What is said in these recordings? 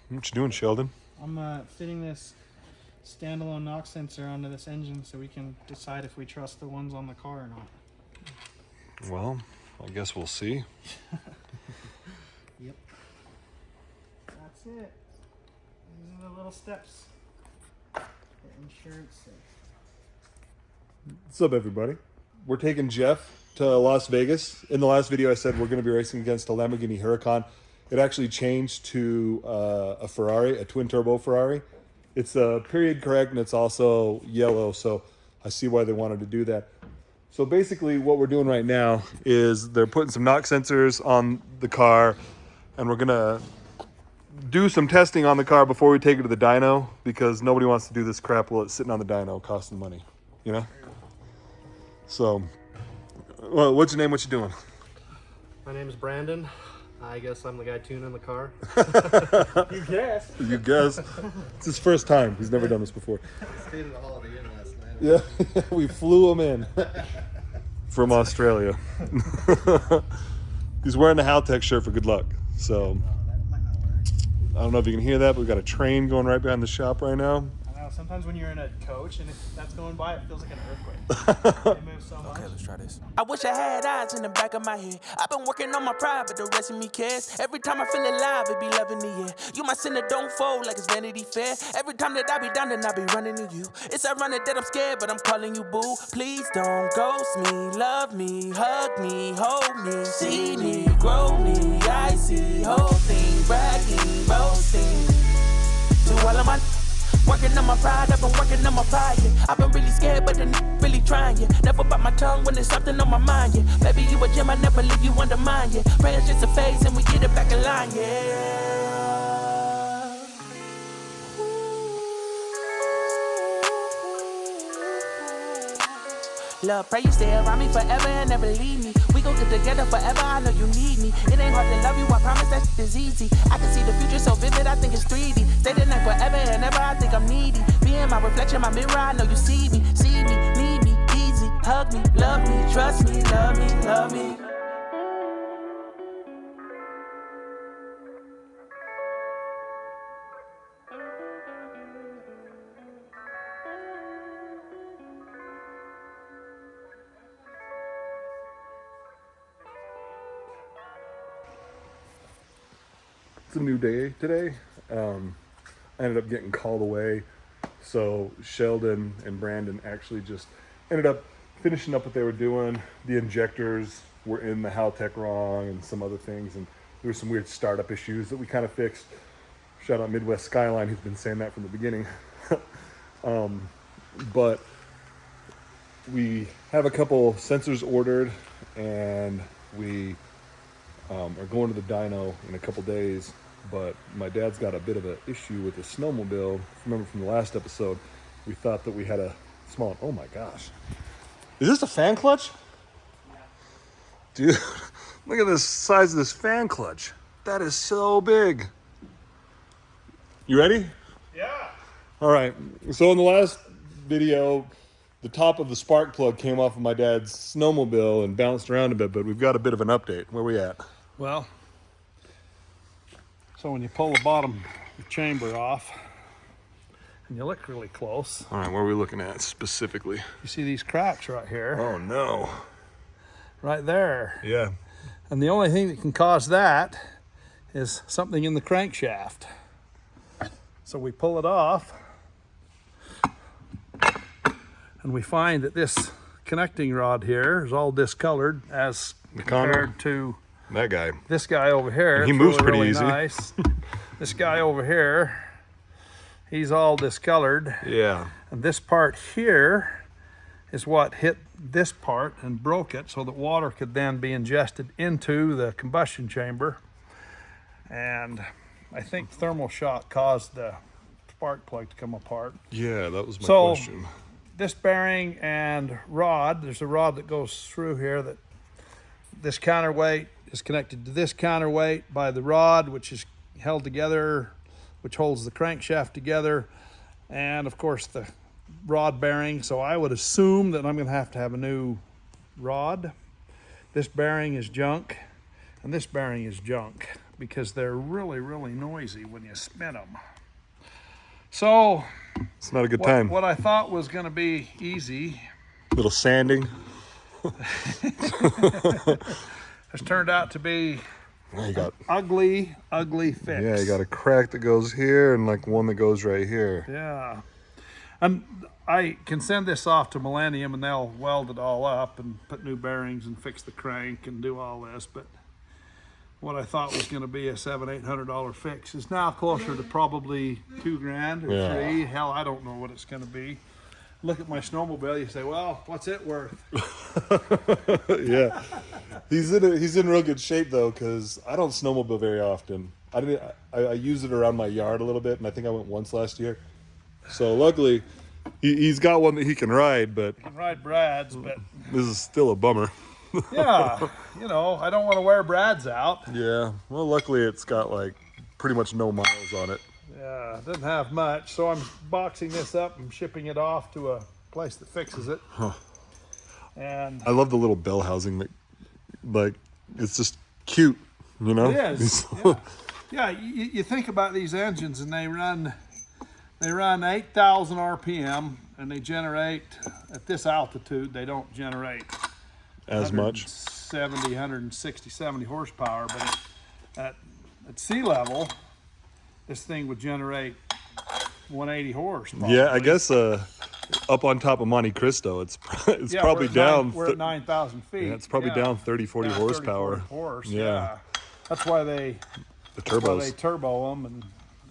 What you doing, Sheldon? I'm fitting this standalone knock sensor onto this engine so we can decide if we trust the ones on the car or not. Well, I guess we'll see. Yep. That's it. These are the little steps. Get insurance safe. What's up, everybody? We're taking Jeff to Las Vegas. In the last video, I said we're going to be racing against a Lamborghini Huracan. It actually changed to a Ferrari, a twin-turbo Ferrari. It's period correct, and it's also yellow, so I see why they wanted to do that. So basically, what we're doing right now is they're putting some knock sensors on the car, and we're going to do some testing on the car before we take it to the dyno, because nobody wants to do this crap while it's sitting on the dyno costing money, you know? So, well, what's your name? What you doing? My name is Brandon. I guess I'm the guy tuning the car. You guess. You guess. It's his first time. He's never done this before. Stayed at a Holiday Inn last night. Yeah, we flew him in from Australia. He's wearing the Haltech shirt for good luck. So, I don't know if you can hear that, but we've got a train going right behind the shop right now. I know, sometimes when you're in a coach and if that's going by, it feels like an earthquake. It moves so much. Okay, let's try this. I wish I had eyes in the back of my head. I've been working on my pride, but the rest of me cares. Every time I feel alive, it be love in the air. You my sinner, don't fold like it's Vanity Fair. Every time that I be down, then I be running to you. It's ironic that I'm scared, but I'm calling you boo. Please don't ghost me, love me, hug me, hold me, see me, grow me. I see whole thing, bragging, boasting. To all of my working on my pride, I've been working on my pride, yeah. I've been really scared, but then really trying, yeah. Never bite my tongue when there's something on my mind, yeah. Baby, you a gem, I never leave you under mine, yeah. Prayer's just a phase and we get it back in line, yeah. Love, pray you stay around me forever and never leave me. We gon' get together forever, I know you need me. It ain't hard to love you, I promise that shit is easy. I can see the future so vivid, I think it's 3D. Stay the night forever and ever, I think I'm needy. Being my reflection, my mirror, I know you see me, need me, easy. Hug me, love me, trust me, love me, love me. It's a new day today. I ended up getting called away, so Sheldon and Brandon actually just ended up finishing up what they were doing. The injectors were in the Haltech wrong and some other things, and there were some weird startup issues that we kind of fixed. Shout out Midwest Skyline, who's been saying that from the beginning. But we have a couple sensors ordered, and we are going to the dyno in a couple days. But my dad's got a bit of an issue with his snowmobile. Remember from the last episode, we thought that we had a small, oh my gosh. Is this a fan clutch? Dude, look at the size of this fan clutch. That is so big. You ready? Yeah. All right, so in the last video, the top of the spark plug came off of my dad's snowmobile and bounced around a bit, but we've got a bit of an update. Where we at? Well, so when you pull the bottom chamber off and you look really close, All right, where are we looking at specifically? you see these cracks right here, Oh no. right there. Yeah. And the only thing that can cause that is something in the crankshaft. So we pull it off and we find that this connecting rod here is all discolored as compared to That guy. this guy over here. And he It's moves really, pretty really easy. Nice. This guy over here, he's all discolored. Yeah. And this part here is what hit this part and broke it so that water could then be ingested into the combustion chamber. And I think thermal shock caused the spark plug to come apart. Yeah, that was my So- question. This bearing and rod, there's a rod that goes through here that this counterweight is connected to this counterweight by the rod, which is held together, which holds the crankshaft together, and of course the rod bearing. So I would assume that I'm going to have a new rod. This bearing is junk, and this bearing is junk. because they're really, really noisy when you spin them. So It's not a good time. what I thought was going to be easy Little sanding. has turned out to be Yeah, you got ugly fix. yeah, you got a crack that goes here and like one that goes right here. Yeah. And I can send this off to Millennium and they'll weld it all up and put new bearings and fix the crank and do all this. But what I thought was going to be a $700-800 fix is now closer to probably $2,000 or Yeah. $3,000. Hell, I don't know what it's going to be. Look at my snowmobile. You say, well, what's it worth? Yeah, he's in real good shape though, because I don't snowmobile very often. I use it around my yard a little bit, and I think I went once last year. So luckily, he's got one that he can ride, but I can ride Brad's, but this is still a bummer. yeah, you know, I don't want to wear Brad's out. Yeah, well, luckily it's got like pretty much no miles on it. Yeah, it doesn't have much, so I'm boxing this up and shipping it off to a place that fixes it. And I love the little bell housing that, like, it's just cute, you know? it is. Yeah, you think about these engines, and they run 8,000 RPM, and they generate at this altitude. They don't generate As much. 170 horsepower, but at sea level, this thing would generate 180 horse. Probably. Yeah, I guess up on top of Monte Cristo, it's Yeah, probably down. We're at 9,000 feet. Yeah, it's probably down 30, 40 Yeah, horsepower. 30, 40 horse, Yeah. yeah. That's why they The turbo them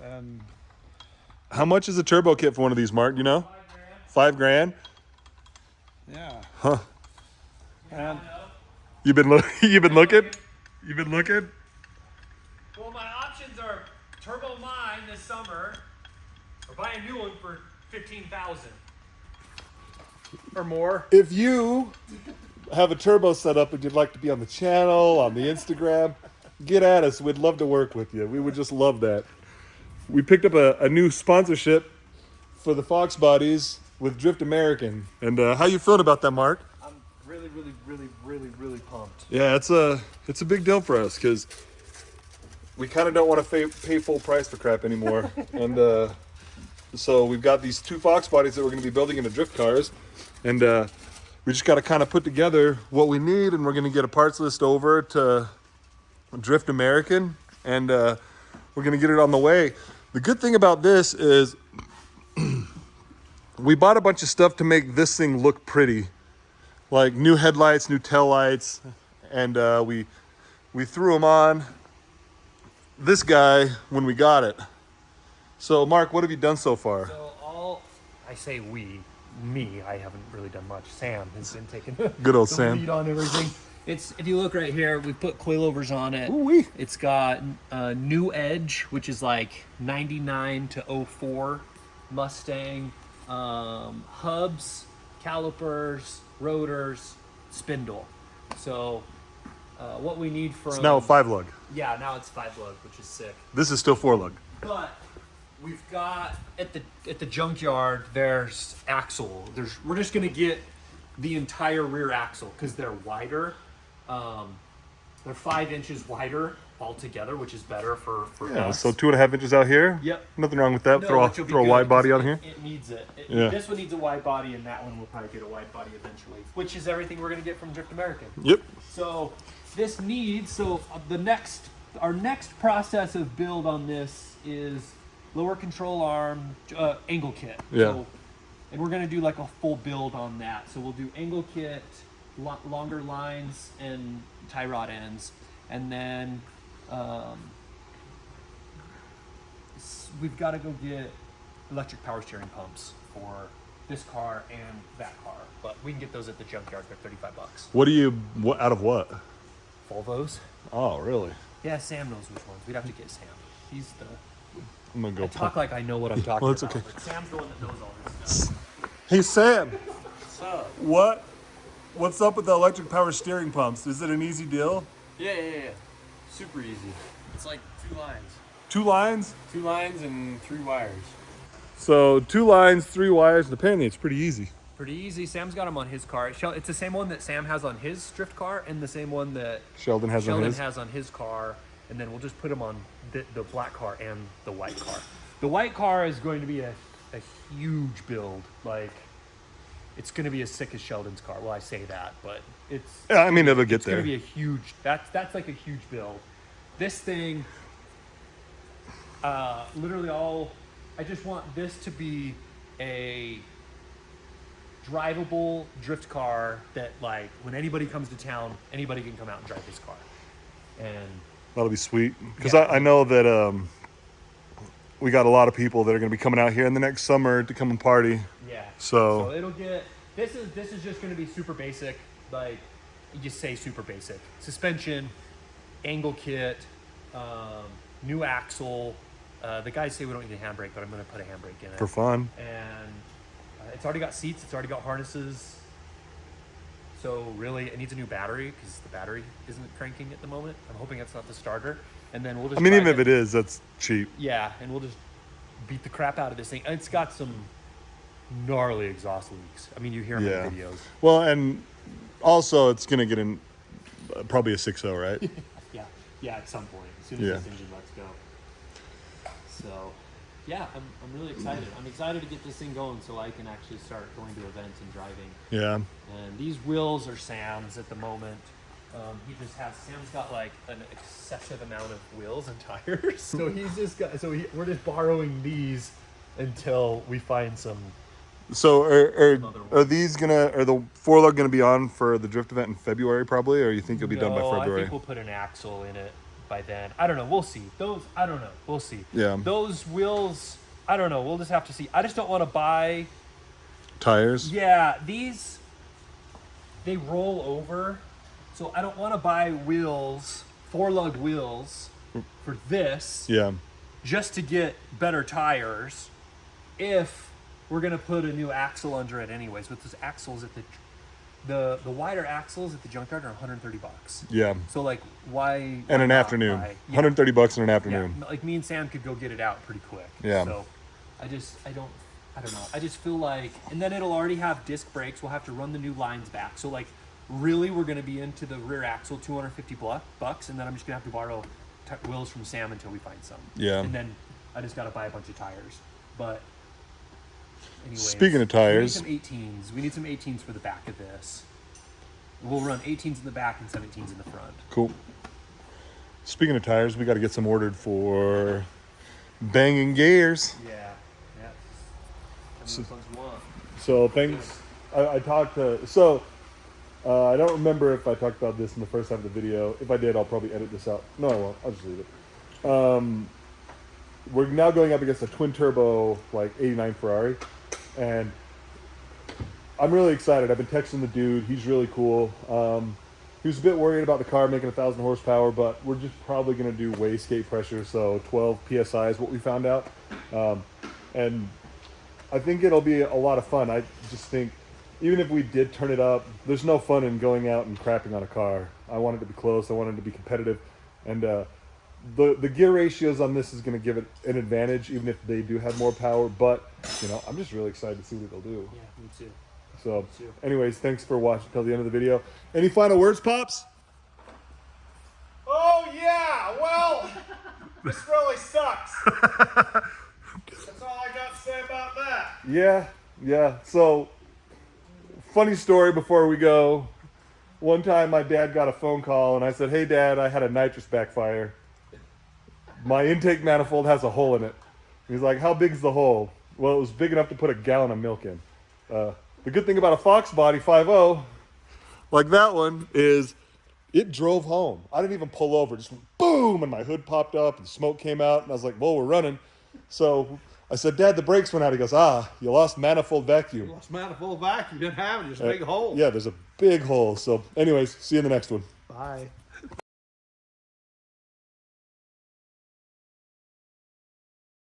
and How much is a turbo kit for one of these, Mark? You know? $5,000. yeah. Huh. And You've been looking. You've been looking. Well, my options are turbo mine this summer, or buy a new one for $15,000. or more. If you have a turbo set up and you'd like to be on the channel, on the Instagram, get at us. We'd love to work with you. We would just love that. We picked up a new sponsorship for the Fox Bodies with Drift American. And how you feeling about that, Mark? I'm really pumped. Yeah, it's a big deal for us because we kind of don't want to pay full price for crap anymore. And so we've got these two Fox Bodies that we're going to be building into drift cars. And we just got to kind of put together what we need, and we're going to get a parts list over to Drift American, and we're going to get it on the way. The good thing about this is we bought a bunch of stuff to make this thing look pretty, like new headlights, new tail lights, and we threw them on this guy when we got it. So Mark, what have you done so far? So I say me, I haven't really done much. Sam has been taking Good old the Sam. lead on everything. If you look right here, we put coilovers on it. Ooh-wee. It's got new edge, which is like 99 to 04 Mustang, hubs, calipers, rotors, spindle. So what we need from It's now a 5-lug. yeah, now it's 5-lug, which is sick. This is still 4-lug. But we've got at the junkyard. There's axle. We're just gonna get the entire rear axle because they're wider. They're 5 inches wider altogether, which is better for Yeah, us. so 2.5 inches out here. Yep. Nothing wrong with that. No, throw which will be a good wide body because on here. It needs it. Yeah. This one needs a wide body, and that one will probably get a wide body eventually, which is everything we're gonna get from Drift American. Yep. So this needs our next process of build on this is lower control arm angle kit. Yeah. So, and we're gonna do like a full build on that. So we'll do angle kit, longer lines and tie rod ends, and then we've got to go get electric power steering pumps for this car and that car. But we can get those at the junkyard for $35. What out of what? Volvos. Oh, really? Yeah, Sam knows which ones. We'd have to get Sam. He's the. I'm gonna go. I talk like I know what I'm talking Well, it's about. okay. But Sam's the one that knows all this stuff. Hey Sam, What's up? what's up with the electric power steering pumps? Is it an easy deal? Yeah. Super easy. It's like 2 lines. 2 lines? 2 lines and 3 wires. So 2 lines, 3 wires, and apparently it's pretty easy. Pretty easy. Sam's got them on his car. It's the same one that Sam has on his drift car, and the same one that Sheldon has on Sheldon his. has on his car. and then we'll just put them on the black car and the white car. The white car is going to be a huge build. Like, it's going to be as sick as Sheldon's car. Well, I say that, but it's... Yeah, I mean, it'll get it's there. It's going to be a huge... That's like a huge build. This thing, literally all... I just want this to be a drivable drift car that, like, when anybody comes to town, anybody can come out and drive this car. And... That'll be sweet. Because Yeah. I know that we got a lot of people that are going to be coming out here in the next summer to come and party. Yeah. So it'll get... This is just going to be super basic. Like, you say super basic. Suspension, angle kit, new axle. The guys say we don't need a handbrake, but I'm going to put a handbrake in it. for fun. And it's already got seats. It's already got harnesses. So really, it needs a new battery because the battery isn't cranking at the moment. I'm hoping it's not the starter. And then we'll just... I mean, drive even if it is, that's cheap. Yeah, and we'll just beat the crap out of this thing. And it's got some gnarly exhaust leaks. I mean, you hear them Yeah. in videos. Well, and also it's going to get in probably a 6.0, right? Yeah, at some point, as soon as Yeah. this engine lets go. So, yeah, I'm really excited. I'm excited to get this thing going so I can actually start going to events and driving. Yeah. And these wheels are Sam's at the moment. Sam's got like an excessive amount of wheels and tires. So we're just borrowing these until we find some. So are one. these are the 4-lug gonna be on for the drift event in February probably, or you think it'll be done by No, February? I think we'll put an axle in it by then. I don't know. We'll see. I don't know. We'll see. Yeah. Those wheels, I don't know. We'll just have to see. I just don't want to buy. Tires? Yeah, these, they roll over. So I don't want to buy wheels, 4-lug wheels for this Yeah. just to get better tires if we're going to put a new axle under it anyways. With those axles at the wider axles at the junkyard are $130. Yeah. So like why And an not afternoon. buy- yeah. $130 in an Yeah, afternoon. like me and Sam could go get it out pretty quick. Yeah. So I don't know. I just feel like, and then it'll already have disc brakes. We'll have to run the new lines back. So like, really, we're going to be into the rear axle, $250, and then I'm just going to have to borrow wheels from Sam until we find some. Yeah. And then I just got to buy a bunch of tires. But anyways, Speaking of tires- we need some 18s for the back of this. We'll run 18s in the back and 17s in the front. Cool. Speaking of tires, we got to get some ordered for banging gears. Yeah. Which ones you want? So things I talked to. I don't remember if I talked about this in the first half of the video. If I did, I'll probably edit this out. No, I won't. I'll just leave it. We're now going up against a twin turbo like '89 Ferrari, and I'm really excited. I've been texting the dude. He's really cool. He was a bit worried about the car making 1,000 horsepower, but we're just probably going to do wastegate pressure, so 12 psi is what we found out, and I think it'll be a lot of fun. I just think even if we did turn it up, there's no fun in going out and crapping on a car. I want it to be close. I want it to be competitive. And the gear ratios on this is going to give it an advantage, even if they do have more power. But, I'm just really excited to see what they'll do. Yeah, me too. So, anyways, thanks for watching till the end of the video. Any final words, Pops? Oh yeah, well, this really sucks. That's all I got to say about that. Yeah. So, funny story before we go. One time my dad got a phone call and I said, "Hey Dad, I had a nitrous backfire. My intake manifold has a hole in it." He's like, "How big's the hole?" Well, it was big enough to put a gallon of milk in. The good thing about a Fox Body 5.0, like that one, is it drove home. I didn't even pull over. Just went boom, and my hood popped up and smoke came out. And I was like, "Whoa, we're running." So I said, "Dad, the brakes went out." He goes, "You lost manifold vacuum." Lost manifold vacuum. You didn't have it. Just a big hole. Yeah, there's a big hole. So anyways, see you in the next one. Bye.